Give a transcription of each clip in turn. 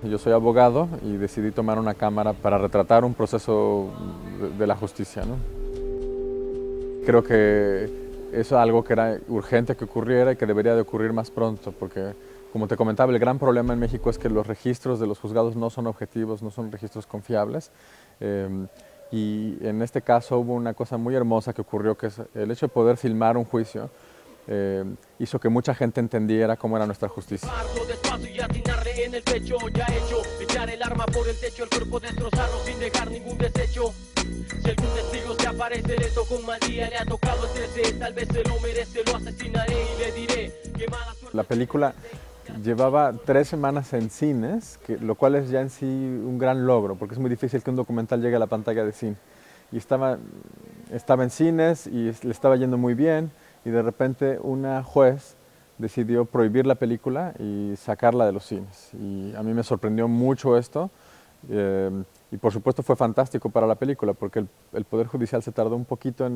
Yo soy abogado y decidí tomar una cámara para retratar un proceso de la justicia, ¿no? Creo que eso es algo que era urgente que ocurriera y que debería de ocurrir más pronto, porque, como te comentaba, el gran problema en México es que los registros de los juzgados no son objetivos, no son registros confiables. Y en este caso hubo una cosa muy hermosa que ocurrió, que es el hecho de poder filmar un juicio. Hizo que mucha gente entendiera cómo era nuestra justicia. Si algún testigo se aparece, le tocó un mal día, le ha tocado el 13, tal vez se lo merece, lo asesinaré y le diré que mala suerte. La película llevaba 3 semanas en cines, lo cual es ya en sí un gran logro, porque es muy difícil que un documental llegue a la pantalla de cine. Y estaba en cines y le estaba yendo muy bien, y de repente una juez decidió prohibir la película y sacarla de los cines. Y a mí me sorprendió mucho esto. Y por supuesto fue fantástico para la película, porque el Poder Judicial se tardó un poquito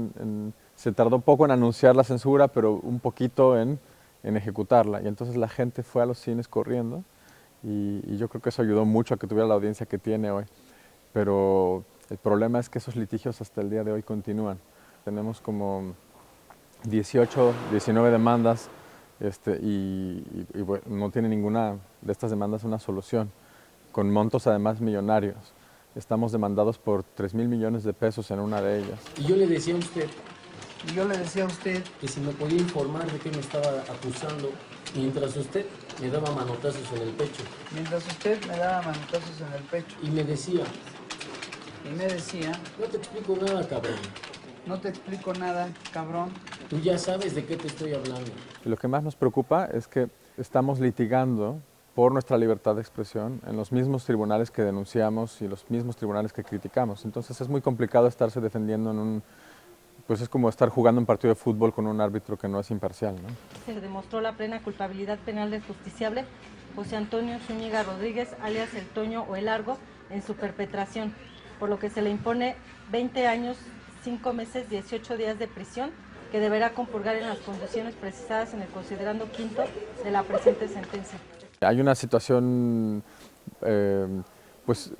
se tardó poco en anunciar la censura, pero un poquito en ejecutarla. Y entonces la gente fue a los cines corriendo y yo creo que eso ayudó mucho a que tuviera la audiencia que tiene hoy. Pero el problema es que esos litigios hasta el día de hoy continúan. Tenemos como 18, 19 demandas bueno, no tiene ninguna de estas demandas una solución, con montos además millonarios. Estamos demandados por 3,000 millones de pesos en una de ellas. Y yo le decía a usted que si me podía informar de qué me estaba acusando, mientras usted me daba manotazos en el pecho. Y me decía, no te explico nada, cabrón. Tú ya sabes de qué te estoy hablando. Y lo que más nos preocupa es que estamos litigando por nuestra libertad de expresión en los mismos tribunales que denunciamos y los mismos tribunales que criticamos. Entonces es muy complicado estarse defendiendo pues es como estar jugando un partido de fútbol con un árbitro que no es imparcial, ¿no? Se demostró la plena culpabilidad penal del justiciable José Antonio Zúñiga Rodríguez, alias El Toño o El Largo, en su perpetración, por lo que se le impone 20 años, 5 meses, 18 días de prisión, que deberá compurgar en las condiciones precisadas en el considerando quinto de la presente sentencia. Hay una situación pues,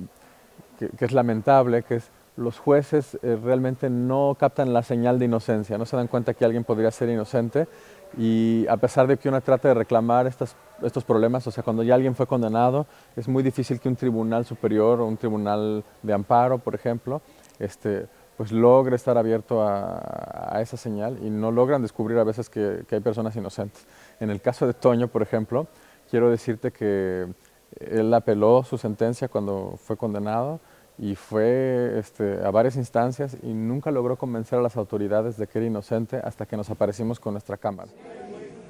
que es lamentable, que es los jueces realmente no captan la señal de inocencia, no se dan cuenta que alguien podría ser inocente, y a pesar de que uno trate de reclamar estos problemas, o sea, cuando ya alguien fue condenado, es muy difícil que un tribunal superior o un tribunal de amparo, por ejemplo, pues logre estar abierto a esa señal, y no logran descubrir a veces que hay personas inocentes. En el caso de Toño, por ejemplo, quiero decirte que él apeló su sentencia cuando fue condenado y fue a varias instancias y nunca logró convencer a las autoridades de que era inocente hasta que nos aparecimos con nuestra cámara.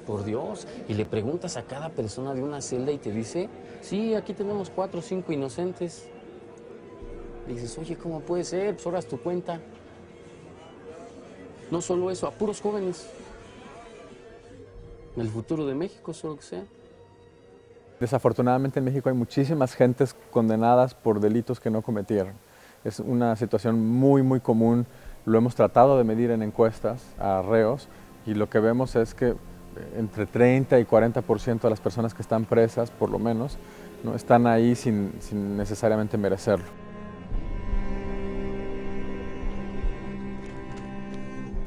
Por Dios, y le preguntas a cada persona de una celda y te dice, sí, aquí tenemos 4 o 5 inocentes. Le dices, oye, ¿cómo puede ser? Pues ahora es tu cuenta. No solo eso, a puros jóvenes. El futuro de México, solo que sea. Desafortunadamente en México hay muchísimas gentes condenadas por delitos que no cometieron. Es una situación muy, muy común. Lo hemos tratado de medir en encuestas a reos y lo que vemos es que entre 30 y 40% de las personas que están presas, por lo menos, ¿no?, están ahí sin necesariamente merecerlo.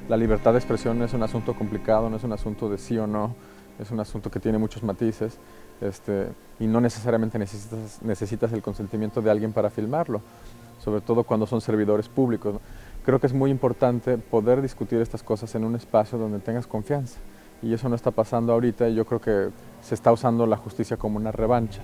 La libertad de expresión no es un asunto complicado, no es un asunto de sí o no, es un asunto que tiene muchos matices, y no necesariamente necesitas el consentimiento de alguien para filmarlo, sobre todo cuando son servidores públicos. Creo que es muy importante poder discutir estas cosas en un espacio donde tengas confianza, y eso no está pasando ahorita, y yo creo que se está usando la justicia como una revancha.